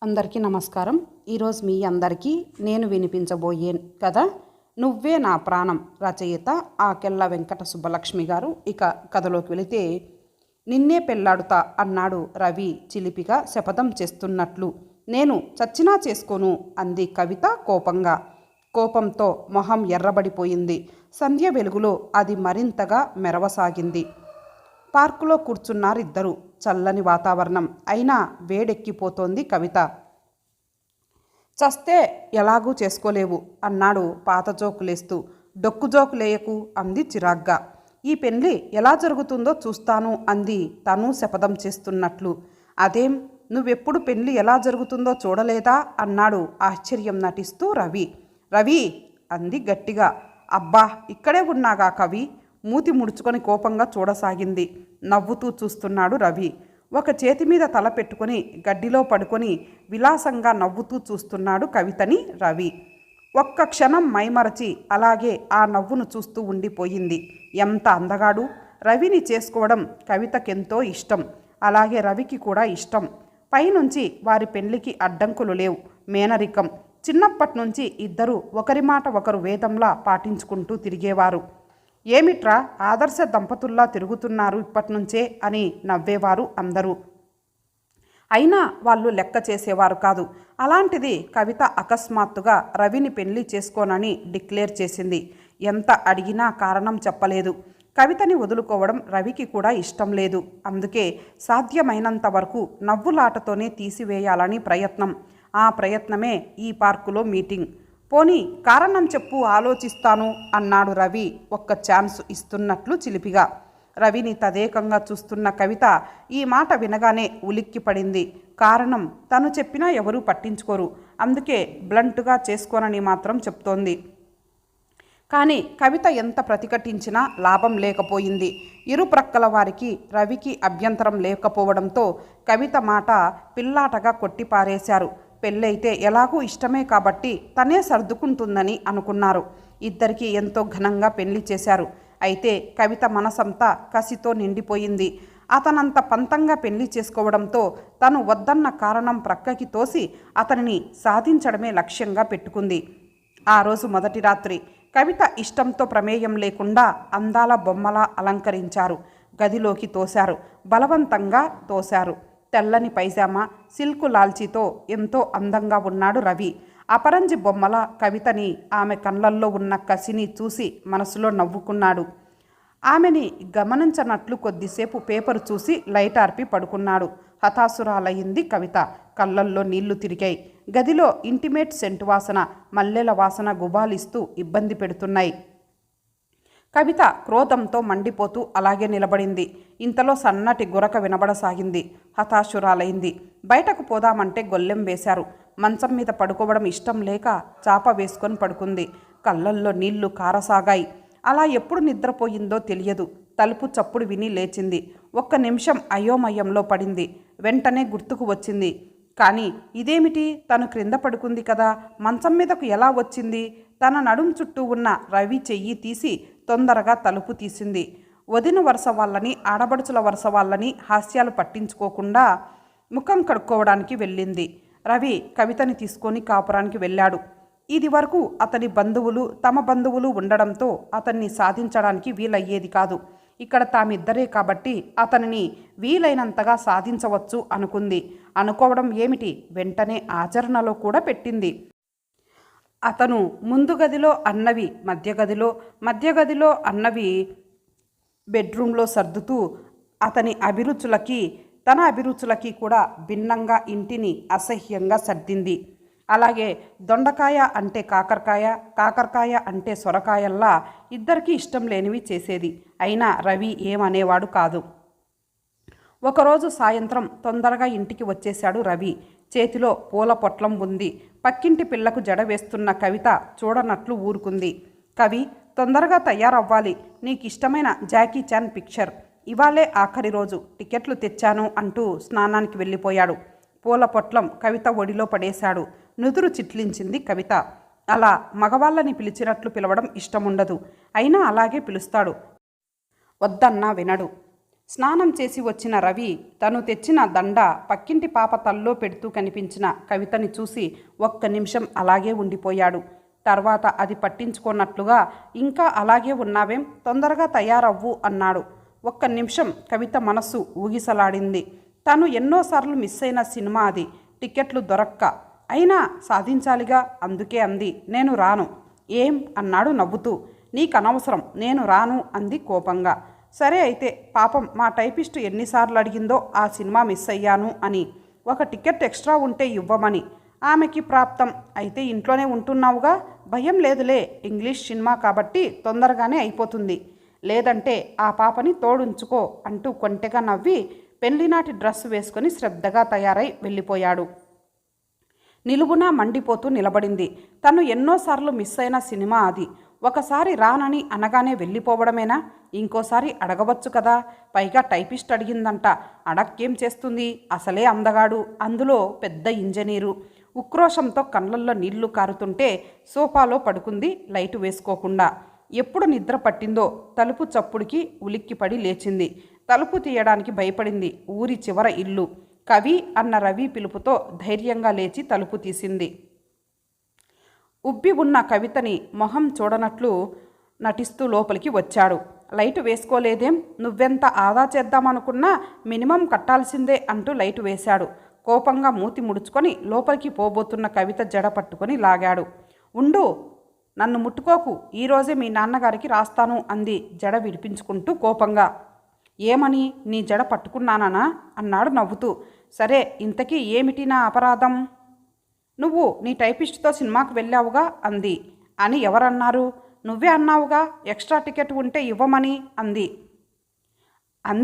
అందరికీ నమస్కారం. ఈరోజు మీ అందరికీ నేను వినిపించబోయే కథ నువ్వే నా ప్రాణం. రచయిత ఆకెళ్ళ వెంకట సుబ్బలక్ష్మి గారు. ఇక కథలోకి వెళితే, నిన్నే పెళ్లాడుతా అన్నాడు రవి చిలిపిగా శపథం చేస్తున్నట్లు. నేను చచ్చినా చేసుకోను అంది కవిత కోపంగా. కోపంతో మొహం ఎర్రబడిపోయింది. సంధ్య వెలుగులో అది మరింతగా మెరవసాగింది. పార్కులో కూర్చున్నారిద్దరూ. చల్లని వాతావరణం అయినా వేడెక్కిపోతోంది కవిత. చస్తే ఎలాగూ చేసుకోలేవు అన్నాడు పాత జోకులేస్తూ. డొక్కు జోకులేయకు అంది చిరాగ్గా. ఈ పెళ్లి ఎలా జరుగుతుందో చూస్తాను అంది తను శపథం చేస్తున్నట్లు. అదేం, నువ్వెప్పుడు పెళ్లి ఎలా జరుగుతుందో చూడలేదా అన్నాడు ఆశ్చర్యం నటిస్తూ రవి. రవి అంది గట్టిగా. అబ్బా, ఇక్కడే ఉన్నాగా కవి. మూతి ముడుచుకొని కోపంగా చూడసాగింది. నవ్వుతూ చూస్తున్నాడు రవి. ఒక చేతి మీద తల పెట్టుకొని గడ్డిలో పడుకొని విలాసంగా నవ్వుతూ చూస్తున్నాడు కవితని రవి. ఒక్క క్షణం మైమరచి అలాగే ఆ నవ్వును చూస్తూ ఉండిపోయింది. ఎంత అందగాడు! రవిని చేసుకోవడం కవితకెంతో ఇష్టం. అలాగే రవికి కూడా ఇష్టం. పైనుంచి వారి పెళ్లికి అడ్డంకులు లేవు. మేనరికం. చిన్నప్పటి నుంచి ఇద్దరూ ఒకరి మాట ఒకరు వేదంలా పాటించుకుంటూ తిరిగేవారు. ఏమిట్రా ఆదర్శ దంపతుల్లా తిరుగుతున్నారు ఇప్పటినుంచే అని నవ్వేవారు అందరూ. అయినా వాళ్ళు లెక్క చేసేవారు కాదు. అలాంటిది కవిత అకస్మాత్తుగా రవిని పెళ్లి చేసుకోనని డిక్లేర్ చేసింది. ఎంత అడిగినా కారణం చెప్పలేదు. కవితని వదులుకోవడం రవికి కూడా ఇష్టం లేదు. అందుకే సాధ్యమైనంత వరకు నవ్వులాటతోనే తీసివేయాలని ప్రయత్నం. ఆ ప్రయత్నమే ఈ పార్కులో మీటింగ్. పోనీ కారణం చెప్పు, ఆలోచిస్తాను అన్నాడు రవి ఒక్క ఛాన్స్ ఇస్తున్నట్లు చిలిపిగా. రవిని తదేకంగా చూస్తున్న కవిత ఈ మాట వినగానే ఉలిక్కిపడింది. కారణం తను చెప్పినా ఎవరూ పట్టించుకోరు. అందుకే బ్లంటుగా చేసుకోనని మాత్రం చెప్తోంది. కానీ కవిత ఎంత ప్రతిఘటించినా లాభం లేకపోయింది. ఇరు ప్రక్కల వారికి రవికి అభ్యంతరం లేకపోవడంతో కవిత మాట పిల్లాటగా కొట్టిపారేశారు. పెళ్ళైతే ఎలాగూ ఇష్టమే కాబట్టి తనే సర్దుకుంటుందని అనుకున్నారు. ఇద్దరికీ ఎంతో ఘనంగా పెళ్లి చేశారు. అయితే కవిత మనసంతా కసితో నిండిపోయింది. అతనంత పంతంగా పెళ్లి చేసుకోవడంతో తను వద్దన్న కారణం ప్రక్కకి తోసి అతనిని సాధించడమే లక్ష్యంగా పెట్టుకుంది. ఆ రోజు మొదటి రాత్రి కవిత ఇష్టంతో ప్రమేయం లేకుండా అందాల బొమ్మలా అలంకరించారు. గదిలోకి తోశారు. బలవంతంగా తోశారు. తెల్లని పైజామా, సిల్కు లాల్చీతో ఎంతో అందంగా ఉన్నాడు రవి. అపరంజి బొమ్మల కవితని, ఆమె కళ్ళల్లో ఉన్న కసిని చూసి మనసులో నవ్వుకున్నాడు. ఆమెని గమనించనట్లు కొద్దిసేపు పేపరు చూసి లైట్ ఆర్పి పడుకున్నాడు. హతాసురాలయ్యింది కవిత. కళ్ళల్లో నీళ్లు తిరిగాయి. గదిలో ఇంటిమేట్ సెంటు వాసన, మల్లెల వాసన గుబాలిస్తూ ఇబ్బంది పెడుతున్నాయి. కవిత క్రోధంతో మండిపోతూ అలాగే నిలబడింది. ఇంతలో సన్నటి గురక వినబడసాగింది. హతాశురాలైంది. బయటకు పోదామంటే గొల్లెం వేశారు. మంచం మీద పడుకోవడం ఇష్టం లేక చాప వేసుకొని పడుకుంది. కళ్ళల్లో నీళ్లు కారసాగాయి. అలా ఎప్పుడు నిద్రపోయిందో తెలియదు. తలుపు చప్పుడు విని లేచింది. ఒక్క నిమిషం అయోమయంలో పడింది. వెంటనే గుర్తుకు వచ్చింది. కానీ ఇదేమిటి, తను క్రింద పడుకుంది కదా, మంచం మీదకు ఎలా వచ్చింది? తన నడుం చుట్టూ ఉన్న రవి చెయ్యి తీసి తొందరగా తలుపు తీసింది. వదిన వరుస వాళ్ళని, ఆడబడుచుల వరుస వాళ్ళని హాస్యాలు పట్టించుకోకుండా ముఖం కడుక్కోవడానికి వెళ్ళింది. రవి కవితని తీసుకొని కాపురానికి వెళ్ళాడు. ఇది వరకు అతని బంధువులు, తమ బంధువులు ఉండడంతో అతన్ని సాధించడానికి వీలయ్యేది కాదు. ఇక్కడ తామిద్దరే కాబట్టి అతనిని వీలైనంతగా సాధించవచ్చు అనుకుంది. అనుకోవడం ఏమిటి, వెంటనే ఆచరణలో కూడా పెట్టింది. అతను ముందు గదిలో అన్నవి మధ్య గదిలో అన్నవి బెడ్రూమ్లో సర్దుతూ అతని అభిరుచులకి, తన అభిరుచులకి కూడా భిన్నంగా ఇంటిని అసహ్యంగా సర్దింది. అలాగే దొండకాయ అంటే కాకరకాయ, కాకరకాయ అంటే సొరకాయల్లా ఇద్దరికీ ఇష్టం లేనివి చేసేది. అయినా రవి ఏమనేవాడు కాదు. ఒకరోజు సాయంత్రం తొందరగా ఇంటికి వచ్చేశాడు రవి. చేతిలో పూల పొట్లం ఉంది. పక్కింటి పిల్లకు జడ వేస్తున్న కవిత చూడనట్లు ఊరుకుంది. కవి, తొందరగా తయారవ్వాలి. నీకు ఇష్టమైన జాకీ చాన్ పిక్చర్. ఇవాళే ఆఖరి రోజు. టికెట్లు తెచ్చాను అంటూ స్నానానికి వెళ్ళిపోయాడు. పూల పొట్లం కవిత ఒడిలో పడేశాడు. నుదురు చిట్లించింది కవిత. అలా మగవాళ్ళని పిలిచినట్లు పిలవడం ఇష్టముండదు. అయినా అలాగే పిలుస్తాడు. వద్దన్నా వినడు. స్నానం చేసి వచ్చిన రవి తను తెచ్చిన దండ పక్కింటి పాప తల్లో పెడుతూ కనిపించిన కవితని చూసి ఒక్క నిమిషం అలాగే ఉండిపోయాడు. తర్వాత అది పట్టించుకున్నట్లుగా ఇంకా అలాగే ఉన్నావేం, తొందరగా తయారవ్వు అన్నాడు. ఒక్క నిమిషం కవిత మనస్సు ఊగిసలాడింది. తను ఎన్నోసార్లు మిస్ అయిన సినిమా అది, టికెట్లు దొరక్క. అయినా సాధించాలిగా, అందుకే అంది. నేను రాను. ఏం అన్నాడు నవ్వుతూ. నీకనవసరం, నేను రాను అంది కోపంగా. సరే అయితే, పాపం మా టైపిస్టు ఎన్నిసార్లు అడిగిందో ఆ సినిమా మిస్ అయ్యాను అని, ఒక టికెట్ ఎక్స్ట్రా ఉంటే ఇవ్వమని. ఆమెకి ప్రాప్తం. అయితే ఇంట్లోనే ఉంటున్నావుగా, భయం లేదులే, ఇంగ్లీష్ సినిమా కాబట్టి తొందరగానే అయిపోతుంది. లేదంటే ఆ పాపని తోడుంచుకో అంటూ కొంటెగా నవ్వి పెళ్లినాటి డ్రెస్సు వేసుకొని శ్రద్ధగా తయారై వెళ్ళిపోయాడు. నిలువునా మండిపోతూ నిలబడింది. తను ఎన్నోసార్లు మిస్ అయిన సినిమా అది. ఒకసారి రానని అనగానే వెళ్ళిపోవడమేనా? ఇంకోసారి అడగవచ్చు కదా. పైగా టైపిస్ట్ అడిగిందంట. అడక్కేం చేస్తుంది, అసలే అందగాడు, అందులో పెద్ద ఇంజనీరు. ఉక్రోషంతో కళ్ళల్లో నీళ్లు కారుతుంటే సోఫాలో పడుకుంది లైటు వేసుకోకుండా. ఎప్పుడు నిద్ర పట్టిందో తలుపు చప్పుడికి ఉలిక్కిపడి లేచింది. తలుపు తీయడానికి భయపడింది. ఊరి చివర ఇల్లు. కవి అన్న రవి పిలుపుతో ధైర్యంగా లేచి తలుపు తీసింది. ఉబ్బి ఉన్న కవితని మొహం చూడనట్లు నటిస్తూ లోపలికి వచ్చాడు. లైటు వేసుకోలేదేం, నువ్వెంత ఆదా చేద్దామనుకున్నా మినిమం కట్టాల్సిందే అంటూ లైటు వేశాడు. కోపంగా మూతి ముడుచుకొని లోపలికి పోబోతున్న కవిత జడ పట్టుకొని లాగాడు. ఉండు, నన్ను ముట్టుకోకు, ఈరోజే మీ నాన్నగారికి రాస్తాను అంది జడ విడిపించుకుంటూ కోపంగా. ఏమని, నీ జడ పట్టుకున్నానా అన్నాడు నవ్వుతూ. సరే, ఇంతకీ ఏమిటి నా అపరాధం? నువ్వు నీ టైపిస్ట్తో సినిమాకు వెళ్ళావుగా అంది. అని ఎవరన్నారు? నువ్వే అన్నావుగా, ఎక్స్ట్రా టికెట్ ఉంటే ఇవ్వమని అంది.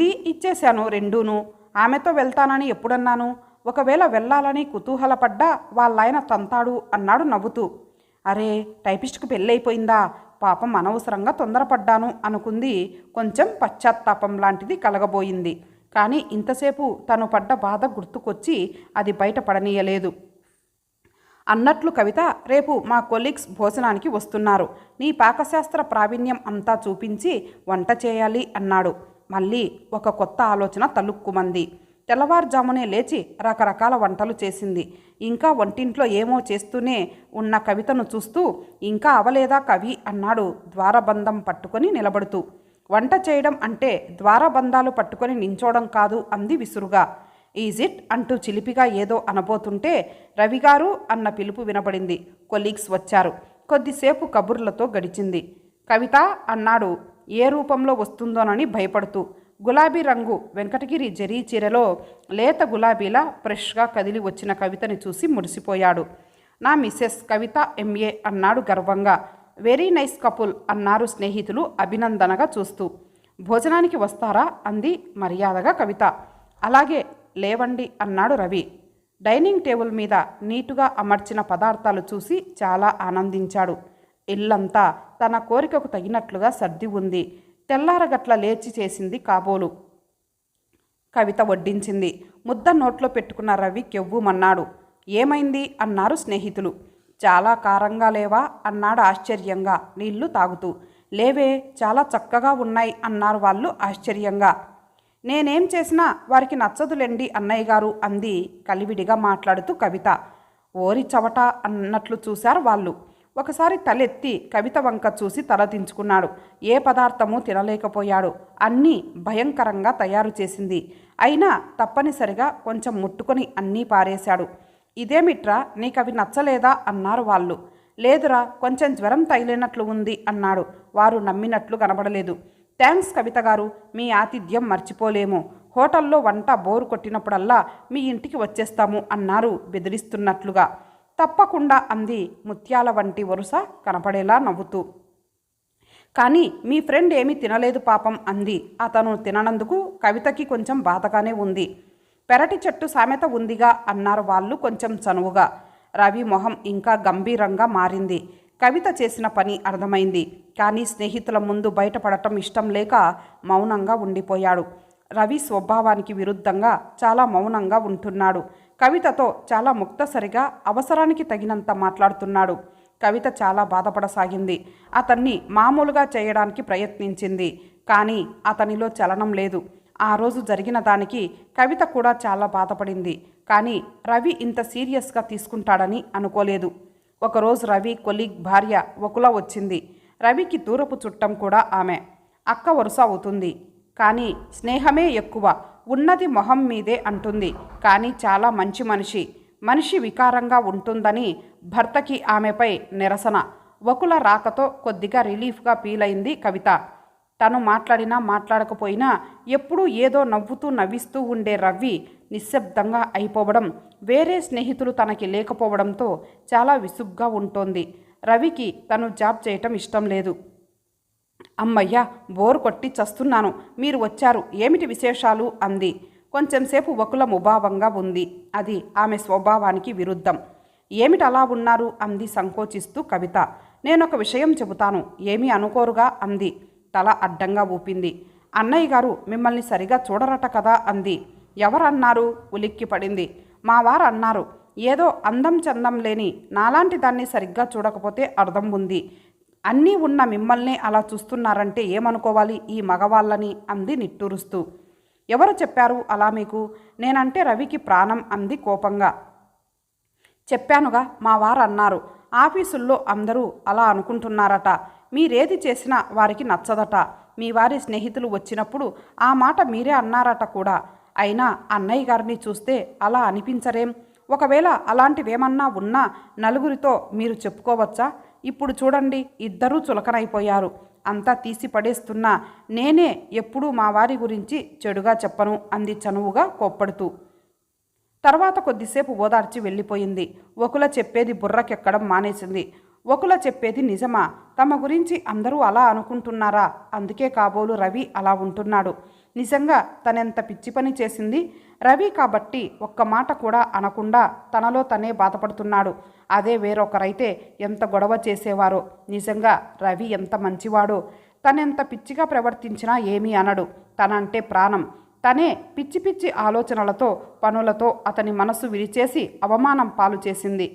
ఇచ్చేశాను రెండూను. ఆమెతో వెళ్తానని ఎప్పుడన్నాను? ఒకవేళ వెళ్ళాలని కుతూహలపడ్డా వాళ్ళాయన తంతాడు అన్నాడు నవ్వుతూ. అరే, టైపిస్ట్కి పెళ్ళైపోయిందా? పాపం, అనవసరంగా తొందరపడ్డాను అనుకుంది. కొంచెం పశ్చాత్తాపం లాంటిది కలగబోయింది. కానీ ఇంతసేపు తను పడ్డ బాధ గుర్తుకొచ్చి అది బయటపడనీయలేదు. అన్నట్లు కవిత, రేపు మా కొలీగ్స్ భోజనానికి వస్తున్నారు. నీ పాకశాస్త్ర ప్రావీణ్యం అంతా చూపించి వంట చేయాలి అన్నాడు. మళ్ళీ ఒక కొత్త ఆలోచన తలుక్కుమంది. తెల్లవారుజామునే లేచి రకరకాల వంటలు చేసింది. ఇంకా వంటింట్లో ఏమో చేస్తూనే ఉన్న కవితను చూస్తూ, ఇంకా అవలేదా కవి అన్నాడు ద్వారబంధం పట్టుకొని నిలబడుతూ. వంట చేయడం అంటే ద్వారబంధాలు పట్టుకొని నించోవడం కాదు అంది విసురుగా. ఈజ్ ఇట్ అంటూ చిలిపిగా ఏదో అనబోతుంటే రవిగారు అన్న పిలుపు వినబడింది. కొలీగ్స్ వచ్చారు. కొద్దిసేపు కబుర్లతో గడిచింది. కవిత అన్నాడు ఏ రూపంలో వస్తుందోనని భయపడుతూ. గులాబీ రంగు వెంకటగిరి జరీ చీరలో లేత గులాబీలా ఫ్రెష్గా కదిలి వచ్చిన కవితని చూసి మురిసిపోయాడు. నా మిస్సెస్ కవిత ఎంఏ అన్నాడు గర్వంగా. వెరీ నైస్ కపుల్ అన్నారు స్నేహితులు అభినందనగా చూస్తూ. భోజనానికి వస్తారా అంది మర్యాదగా కవిత. అలాగే లేవండి అన్నాడు రవి. డైనింగ్ టేబుల్ మీద నీటుగా అమర్చిన పదార్థాలు చూసి చాలా ఆనందించాడు. ఇల్లంతా తన కోరికకు తగినట్లుగా సర్ది ఉంది. తెల్లారగట్ల లేచి చేసింది కాబోలు. కవిత వడ్డించింది. ముద్ద నోట్లో పెట్టుకున్న రవి కెవ్వుమన్నాడు. ఏమైంది అన్నారు స్నేహితులు. చాలా కారంగా లేవా అన్నాడు ఆశ్చర్యంగా నీళ్లు తాగుతూ. లేవే, చాలా చక్కగా ఉన్నాయి అన్నారు వాళ్ళు ఆశ్చర్యంగా. నేనేం చేసినా వారికి నచ్చదులేండి అన్నయ్య గారు అంది కలివిడిగా మాట్లాడుతూ కవిత. ఓరి చవట అన్నట్లు చూశారు వాళ్ళు. ఒకసారి తలెత్తి కవిత వంక చూసి తలదించుకున్నాడు. ఏ పదార్థమూ తినలేకపోయాడు. అన్నీ భయంకరంగా తయారు చేసింది. అయినా తప్పనిసరిగా కొంచెం ముట్టుకొని అన్నీ పారేశాడు. ఇదేమిట్రా, నీకవి నచ్చలేదా అన్నారు వాళ్ళు. లేదురా, కొంచెం జ్వరం తగిలినట్లు ఉంది అన్నాడు. వారు నమ్మినట్లు కనబడలేదు. థ్యాంక్స్ కవిత గారు, మీ ఆతిథ్యం మర్చిపోలేము. హోటల్లో వంట బోరు కొట్టినప్పుడల్లా మీ ఇంటికి వచ్చేస్తాము అన్నారు బెదిరిస్తున్నట్లుగా. తప్పకుండా అంది ముత్యాల వంటి వరుస కనపడేలా నవ్వుతూ. కానీ మీ ఫ్రెండ్ ఏమీ తినలేదు పాపం అంది. అతను తిననందుకు కవితకి కొంచెం బాధగానే ఉంది. పెరటి చెట్టు సామెత ఉందిగా అన్నారు వాళ్ళు కొంచెం చనువుగా. రవి మొహం ఇంకా గంభీరంగా మారింది. కవిత చేసిన పని అర్థమైంది. కానీ స్నేహితుల ముందు బయటపడటం ఇష్టం లేక మౌనంగా ఉండిపోయాడు. రవి స్వభావానికి విరుద్ధంగా చాలా మౌనంగా ఉంటున్నాడు. కవితతో చాలా ముక్తసరిగా అవసరానికి తగినంత మాట్లాడుతున్నాడు. కవిత చాలా బాధపడసాగింది. అతన్ని మామూలుగా చేయడానికి ప్రయత్నించింది. కానీ అతనిలో చలనం లేదు. ఆ రోజు జరిగిన దానికి కవిత కూడా చాలా బాధపడింది. కానీ రవి ఇంత సీరియస్గా తీసుకుంటాడని అనుకోలేదు. ఒకరోజు రవి కొలీగ్ భార్య వకుల వచ్చింది. రవికి దూరపు చుట్టం కూడా ఆమె. అక్క వరుస అవుతుంది. కానీ స్నేహమే ఎక్కువ. ఉన్నది మొహం మీదే అంటుంది. కానీ చాలా మంచి మనిషి వికారంగా ఉంటుందని భర్తకి ఆమెపై నిరసన. వకుల రాకతో కొద్దిగా రిలీఫ్గా ఫీల్ అయింది కవిత. తను మాట్లాడినా మాట్లాడకపోయినా ఎప్పుడూ ఏదో నవ్వుతూ నవ్విస్తూ ఉండే రవి నిశ్శబ్దంగా అయిపోవడం, వేరే స్నేహితులు తనకి లేకపోవడంతో చాలా విసుగ్గా ఉంటోంది. రవికి తను జాబ్ చేయటం ఇష్టం లేదు. అమ్మయ్య, బోరు కొట్టి చస్తున్నాను, మీరు వచ్చారు, ఏమిటి విశేషాలు అంది. కొంచెంసేపు వకుల ముభావంగా ఉంది. అది ఆమె స్వభావానికి విరుద్ధం. ఏమిటి అలా ఉన్నారు అంది సంకోచిస్తూ కవిత. నేనొక విషయం చెబుతాను, ఏమీ అనుకోరుగా అంది. తల అడ్డంగా ఊపింది. అన్నయ్య గారు మిమ్మల్ని సరిగా చూడరట కదా అంది. ఎవరన్నారు? ఉలిక్కి పడింది. మా వారు అన్నారు. ఏదో అందం చందం లేని నాలాంటి దాన్ని సరిగ్గా చూడకపోతే అర్థం ఉంది. అన్నీ ఉన్న మిమ్మల్నే అలా చూస్తున్నారంటే ఏమనుకోవాలి ఈ మగవాళ్ళని అంది నిట్టూరుస్తూ. ఎవరు చెప్పారు అలా మీకు? నేనంటే రవికి ప్రాణం అంది కోపంగా. చెప్పానుగా, మా వారు అన్నారు. ఆఫీసుల్లో అందరూ అలా అనుకుంటున్నారట. మీరేది చేసినా వారికి నచ్చదట. మీ వారి స్నేహితులు వచ్చినప్పుడు ఆ మాట మీరే అన్నారట కూడా. అయినా అన్నయ్య గారిని చూస్తే అలా అనిపించరేం? ఒకవేళ అలాంటివేమన్నా ఉన్నా నలుగురితో మీరు చెప్పుకోవచ్చా? ఇప్పుడు చూడండి, ఇద్దరూ చులకనైపోయారు. అంతా తీసి పడేస్తున్నా నేనే ఎప్పుడూ మా వారి గురించి చెడుగా చెప్పను అంది చనువుగా కోప్పడుతూ. తర్వాత కొద్దిసేపు ఓదార్చి వెళ్ళిపోయింది. వకుల చెప్పేది బుర్రకెక్కడం మానేసింది. వకుల చెప్పేది నిజమా? తమ గురించి అందరూ అలా అనుకుంటున్నారా? అందుకే కాబోలు రవి అలా ఉంటున్నాడు. నిజంగా తనెంత పిచ్చి పని చేసింది? రవి కాబట్టి ఒక్క మాట కూడా అనకుండా తనలో తనే బాధపడుతున్నాడు. అదే వేరొకరైతే ఎంత గొడవ చేసేవారో. నిజంగా రవి ఎంత మంచివాడో. తనెంత పిచ్చిగా ప్రవర్తించినా ఏమీ అనడు. తనంటే ప్రాణం. తనే పిచ్చి పిచ్చి ఆలోచనలతో పనులతో అతని మనసు విరిచేసి అవమానం పాలు చేసింది.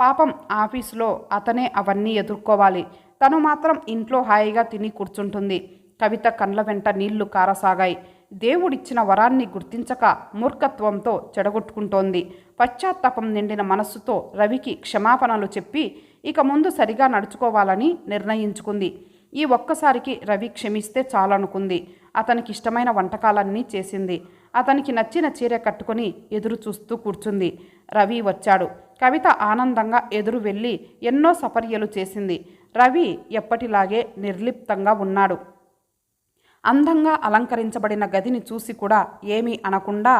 పాపం ఆఫీసులో అతనే అవన్నీ ఎదుర్కోవాలి. తను మాత్రం ఇంట్లో హాయిగా తిని కూర్చుంటుంది. కవిత కండ్ల వెంట నీళ్లు కారసాగాయి. దేవుడిచ్చిన వరాన్ని గుర్తించక మూర్ఖత్వంతో చెడగొట్టుకుంటోంది. పశ్చాత్తాపం నిండిన మనస్సుతో రవికి క్షమాపణలు చెప్పి ఇక ముందు సరిగా నడుచుకోవాలని నిర్ణయించుకుంది. ఈ ఒక్కసారికి రవి క్షమిస్తే చాలనుకుంది. అతనికి ఇష్టమైన వంటకాలన్నీ చేసింది. అతనికి నచ్చిన చీర కట్టుకొని ఎదురు చూస్తూ కూర్చుంది. రవి వచ్చాడు. కవిత ఆనందంగా ఎదురు వెళ్ళి ఎన్నో సపర్యలు చేసింది. రవి ఎప్పటిలాగే నిర్లిప్తంగా ఉన్నాడు. అందంగా అలంకరించబడిన గదిని చూసి కూడా ఏమీ అనకుండా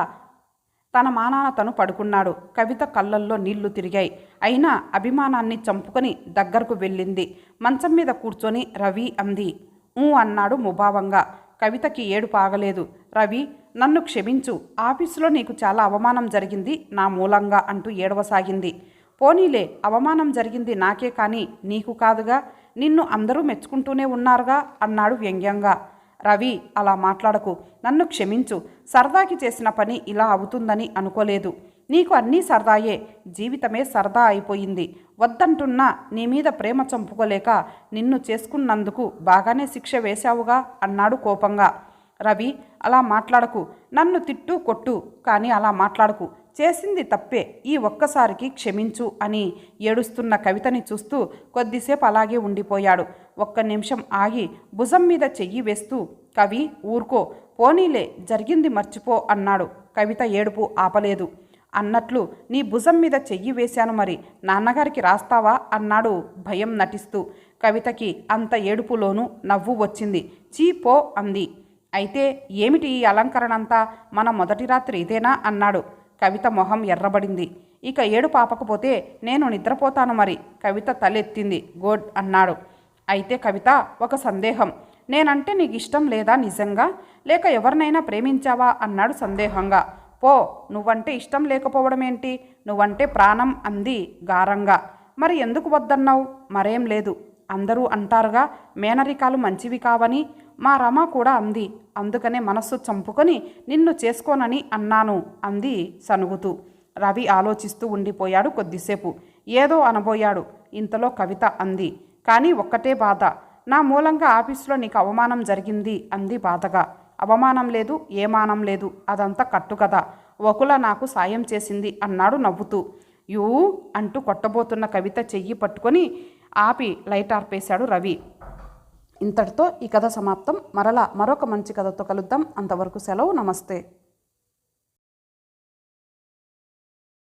తన మానాన తను పడుకున్నాడు. కవిత కళ్ళల్లో నీళ్లు తిరిగాయి. అయినా అభిమానాన్ని చంపుకొని దగ్గరకు వెళ్ళింది. మంచం మీద కూర్చొని రవి అంది. అన్నాడు ముభావంగా. కవితకి ఏడుపు ఆగలేదు. రవి, నన్ను క్షమించు. ఆఫీసులో నీకు చాలా అవమానం జరిగింది నా మూలంగా అంటూ ఏడవసాగింది. పోనీలే, అవమానం జరిగింది నాకే కానీ నీకు కాదుగా. నిన్ను అందరూ మెచ్చుకుంటూనే ఉన్నారుగా అన్నాడు వ్యంగ్యంగా. రవి, అలా మాట్లాడకు. నన్ను క్షమించు. సరదాకి చేసిన పని ఇలా అవుతుందని అనుకోలేదు. నీకు అన్నీ సరదాయే. జీవితమే సరదా అయిపోయింది. వద్దంటున్నా నీ మీద ప్రేమ చంపుకోలేక నిన్ను చేసుకున్నందుకు బాగానే శిక్ష వేశావుగా అన్నాడు కోపంగా. రవి, అలా మాట్లాడకు. నన్ను తిట్టు కొట్టు, కానీ అలా మాట్లాడకు. చేసింది తప్పే, ఈ ఒక్కసారికి క్షమించు అని ఏడుస్తున్న కవితని చూస్తూ కొద్దిసేపు అలాగే ఉండిపోయాడు. ఒక్క నిమిషం ఆగి భుజం మీద చెయ్యి వేస్తూ, కవి ఊరుకో, పోనీలే, జరిగింది మర్చిపో అన్నాడు. కవిత ఏడుపు ఆపలేదు. అన్నట్లు నీ భుజం మీద చెయ్యి వేశాను, మరి నాన్నగారికి రాస్తావా అన్నాడు భయం నటిస్తూ. కవితకి అంత ఏడుపులోనూ నవ్వు వచ్చింది. చీ పో అంది. అయితే ఏమిటి ఈ అలంకరణంతా? మన మొదటి రాత్రి ఇదేనా అన్నాడు. కవిత మొహం ఎర్రబడింది. ఇక ఏడు పాపకపోతే నేను నిద్రపోతాను మరి. కవిత తలెత్తింది. గుడ్ అన్నాడు. అయితే కవిత, ఒక సందేహం. నేనంటే నీకు ఇష్టం లేదా నిజంగా? లేక ఎవరినైనా ప్రేమించావా అన్నాడు సందేహంగా. పో, నువ్వంటే ఇష్టం లేకపోవడం ఏంటి? నువ్వంటే ప్రాణం అంది గారంగా. మరి ఎందుకు వద్దన్నావు? మరేం లేదు. అందరూ అంటారుగా మేనరికాలు మంచివి కావని. మా రమ కూడా అంది. అందుకనే మనస్సు చంపుకొని నిన్ను చేసుకోనని అన్నాను అంది సనుగుతూ. రవి ఆలోచిస్తూ ఉండిపోయాడు కొద్దిసేపు. ఏదో అనబోయాడు. ఇంతలో కవిత అంది, కానీ ఒక్కటే బాధ. నా మూలంగా ఆఫీసులో నీకు అవమానం జరిగింది అంది బాధగా. అవమానం లేదు, ఏమానం లేదు, అదంతా కట్టుకథ. వకుల నాకు సాయం చేసింది అన్నాడు నవ్వుతూ. యూ అంటూ కొట్టబోతున్న కవిత చెయ్యి పట్టుకొని ఆపి లైట్ ఆర్పేశాడు రవి. ఇంతటితో ఈ కథ సమాప్తం. మరలా మరొక మంచి కథతో కలుద్దాం. అంతవరకు సెలవు. నమస్తే.